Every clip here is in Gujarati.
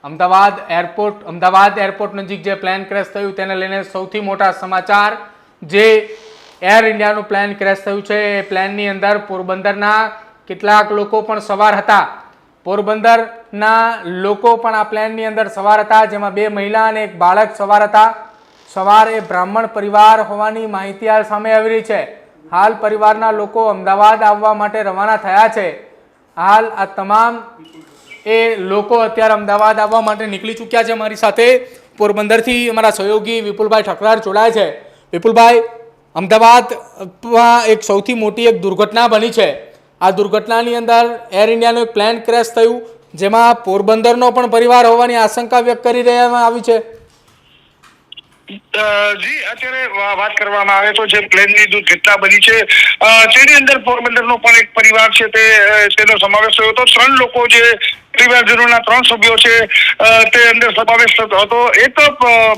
અમદાવાદ એરપોર્ટ નજીક જે પ્લેન ક્રેશ થયું તેને લઈને સૌથી મોટા સમાચાર જે એર ઇન્ડિયાનું પ્લેન ક્રેશ થયું છે એ પ્લેનની અંદર પોરબંદરના કેટલાક લોકો પણ સવાર હતા। પોરબંદરના લોકો પણ આ પ્લેનની અંદર સવાર હતા, જેમાં 2 મહિલા અને 1 બાળક સવાર હતા। સવાર એ બ્રાહ્મણ પરિવાર હોવાની માહિતી હાલ સામે આવી રહી છે। હાલ પરિવારના લોકો અમદાવાદ આવવા માટે રવાના થયા છે। હાલ આ તમામ એ લોકો અત્યારે અમદાવાદ આવવા માટે નીકળી ચૂક્યા છે। મારી સાથે પોરબંદરથી અમારા સહયોગી વિપુલભાઈ ઠકરાર જોડાય છે। વિપુલભાઈ, અમદાવાદમાં એક સૌથી મોટી એક દુર્ઘટના બની છે। આ દુર્ઘટનાની અંદર એર ઇન્ડિયાનું એક પ્લેન ક્રેશ થયું, જેમાં પોરબંદરનો પણ પરિવાર હોવાની આશંકા વ્યક્ત કરી દેવામાં આવી છે। જી, અત્યારે વાત કરવામાં આવે તો જે પ્લેનની દુર્ઘટના બની છે તેની અંદર પોરબંદરનો પણ એક પરિવાર છે તેનો સમાવેશ થયો હતો। 3 લોકો જે પરિવારજનોના 3 સભ્યો છે તે અંદર સમાવેશ થતો હતો। એક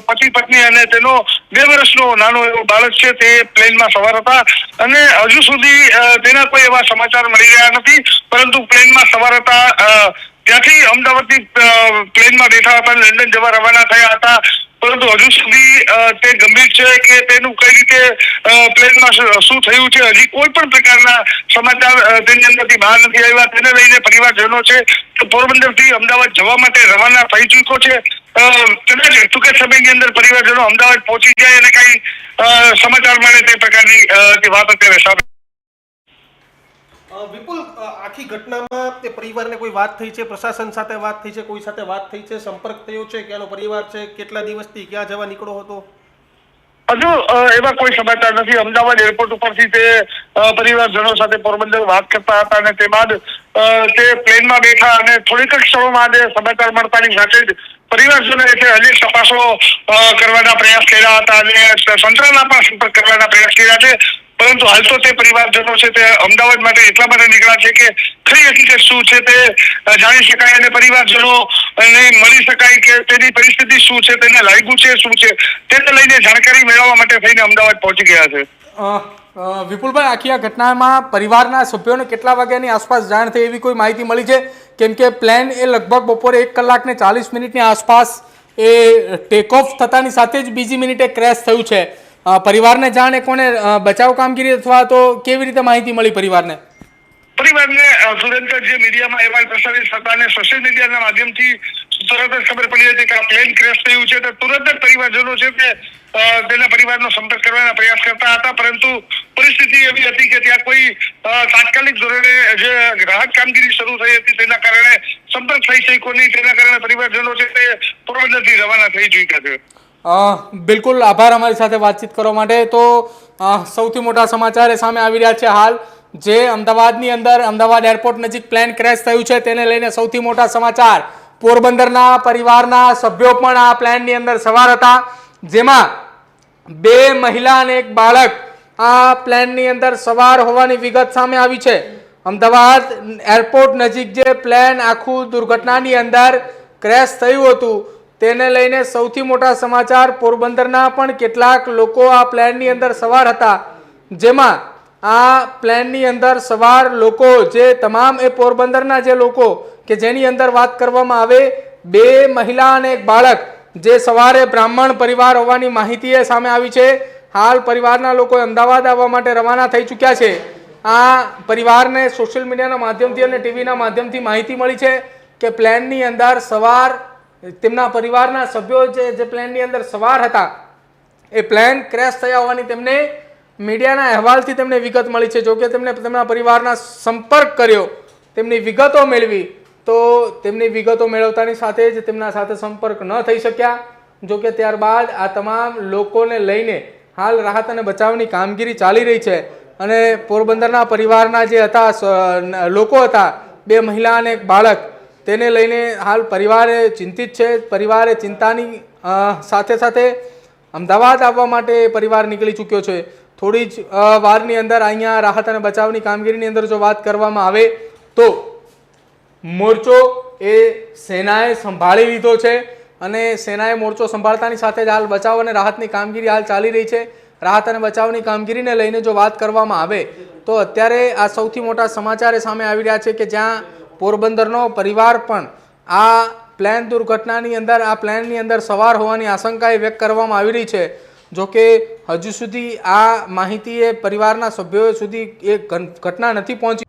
પતિ પત્ની અને તેનો 2 વર્ષનો નાનો એવો બાળક છે તે પ્લેનમાં સવાર હતા અને હજુ સુધી તેના કોઈ એવા સમાચાર મળી રહ્યા નથી, પરંતુ પ્લેનમાં સવાર હતા ત્યાંથી અમદાવાદથી પ્લેનમાં બેઠા હતા, લંડન જવા રવાના થયા હતા, પરંતુ હજુ સુધી તે ગંભીર છે કે તેનું કઈ રીતે પ્લેનમાં શું થયું છે હજી કોઈ પણ પ્રકારના સમાચાર તેની અંદરથી બહાર નથી આવ્યા। તેને લઈને પરિવારજનો છે પોરબંદરથી અમદાવાદ જવા માટે રવાના થઈ ચૂક્યો છે। કદાચ ટૂંક જ સમયની અંદર પરિવારજનો અમદાવાદ પહોંચી જાય અને કઈ સમાચાર મળે તે પ્રકારની વાત અત્યારે સામે। વિપુલ, આખી ઘટનામાં તે પરિવારને કોઈ વાત થઈ છે? પ્રશાસન સાથે વાત થઈ છે? કોઈ સાથે વાત થઈ છે? સંપર્ક થયો છે? ક્યાંનો પરિવાર છે? કેટલા દિવસથી ક્યાં જવા નીકળો હતો? હજુ એવા કોઈ સમાચાર નથી। અમદાવાદ એરપોર્ટ ઉપરથી તે પરિવારજનો સાથે પોરબંદર વાત કરતા હતા અને તે બાદ તે પ્લેનમાં બેઠા અને થોડીક જ ક્ષણોમાં જે સમાચાર મળતાની સાથે જ પરિવારજનોએ અનેક તપાસો કરવાના પ્રયાસ કર્યા હતા અને તંત્રના પણ સંપર્ક કરવાના પ્રયાસ કર્યા છે, પરંતુ હાલ તો તે પરિવારજનો છે તે અમદાવાદ માટે એટલા માટે નીકળ્યા છે કે ખરી હકીકત શું છે તે જાણી શકાય અને પરિવારજનો મળી શકાય કે તેની પરિસ્થિતિ શું છે, તેને લાગ્યું છે શું છે, તેને લઈને જાણકારી મેળવવા માટે થઈને અમદાવાદ પહોંચી ગયા છે। વિપુલભાઈ, આખી આ ઘટનામાં પરિવારના સભ્યોને કેટલા વાગ્યાની આસપાસ જાણ થઈ એવી કોઈ માહિતી મળી છે? કેમ કે પ્લેન એ લગભગ બપોરે 1 કલાક ને 40 મિનિટની આસપાસ એ ટેક ઓફ થતાની સાથે જ બીજી મિનિટે ક્રેશ થયું છે। પરિવારને જાણે કોને બચાવ કામગીરી અથવા તો કેવી રીતે માહિતી મળી પરિવારને? પરિવારને તુરંત જ જે મીડિયામાં અહેવાલ પ્રસારિત થતા અને સોશિયલ મીડિયાના માધ્યમથી તરત જ ખબર પડી હતી કે આ પ્લેન ક્રેશ થયું છે, તો તુરંત જ પરિવારજનો છે તે તેના પરિવારનો સંપર્ક કરવાના પ્રયાસ કરતા હતા, પરંતુ પરિસ્થિતિ એવી હતી કે ત્યાં કોઈ તાત્કાલિક ધોરણે જે રાહત કામગીરી શરૂ થઈ હતી તેના કારણે સંપર્ક થઈ શક્યો નહીં, તેના કારણે પરિવારજનો છે તે પોરબંદરથી રવાના થઈ ચૂક્યા છે। બિલકુલ, આભાર અમારી સાથે વાતચીત કરવા માટે। તો સૌથી મોટા સમાચાર એ સામે આવી રહ્યા છે હાલ, જે અમદાવાદની અંદર અમદાવાદ એરપોર્ટ નજીક પ્લેન ક્રેશ થયું છે તેને લઈને સૌથી મોટા સમાચાર। પોરબંદરના પરિવારના સભ્યો પણ આ પ્લેનની અંદર સવાર હતા, જેમાં 2 મહિલા અને 1 બાળક આ પ્લેનની અંદર સવાર હોવાની વિગત સામે આવી છે। અમદાવાદ એરપોર્ટ નજીક જે પ્લેન આખું દુર્ઘટનાની અંદર ક્રેશ થયું હતું તેને લઈને સૌથી મોટા સમાચાર। પોરબંદરના પણ કેટલાક લોકો આ પ્લેનની અંદર સવાર હતા, જેમાં આ પ્લેનની અંદર સવાર લોકો જે તમામ એ પોરબંદરના જે લોકો કે જેની અંદર વાત કરવામાં આવે 2 મહિલા અને 1 બાળક જે સવારે બ્રાહ્મણ પરિવાર હોવાની માહિતી એ સામે આવી છે। હાલ પરિવારના લોકો અમદાવાદ આવવા માટે રવાના થઈ ચૂક્યા છે। આ પરિવારને સોશિયલ મીડિયાના માધ્યમથી અને ટીવીના માધ્યમથી માહિતી મળી છે કે પ્લેનની અંદર સવાર તેમના પરિવારના સભ્યો જે પ્લેનની અંદર સવાર હતા એ પ્લેન ક્રેશ થયા હોવાની તેમને મીડિયાના અહેવાલથી તેમને વિગત મળી છે। જોકે તેમને તેમના પરિવારના સંપર્ક કર્યો, તેમની વિગતો મેળવી, તો તેમની વિગતો મેળવતાની સાથે જ તેમના સાથે સંપર્ક ન થઈ શક્યા। જોકે ત્યારબાદ આ તમામ લોકોને લઈને હાલ રાહત અને બચાવની કામગીરી ચાલી રહી છે અને પોરબંદરના પરિવારના જે હતા લોકો હતા 2 મહિલા અને 1 બાળક, તેને લઈને હાલ પરિવારે ચિંતિત છે। પરિવારે ચિંતાની સાથે સાથે અમદાવાદ આવવા માટે પરિવાર નીકળી ચૂક્યો છે। થોડી જ વારની અંદર અહીંયા રાહત અને બચાવની કામગીરીની અંદર જો વાત કરવામાં આવે તો મોરચો એ સેનાએ સંભાળી લીધો છે અને સેનાએ મોરચો સંભાળતાની સાથે જ હાલ બચાવ અને રાહતની કામગીરી હાલ ચાલી રહી છે। રાહત અને બચાવની કામગીરીને લઈને જો વાત કરવામાં આવે તો અત્યારે આ સૌથી મોટા સમાચાર સામે આવી રહ્યા છે કે જ્યાં પોરબંદરનો પરિવાર પણ આ પ્લેન દુર્ઘટનાની અંદર આ પ્લેનની અંદર સવાર હોવાની આશંકાએ વ્યક્ત કરવામાં આવી રહી છે. જોકે હજુ સુધી આ માહિતી એ પરિવારના સભ્યો સુધી એ ઘટના નથી પહોંચી.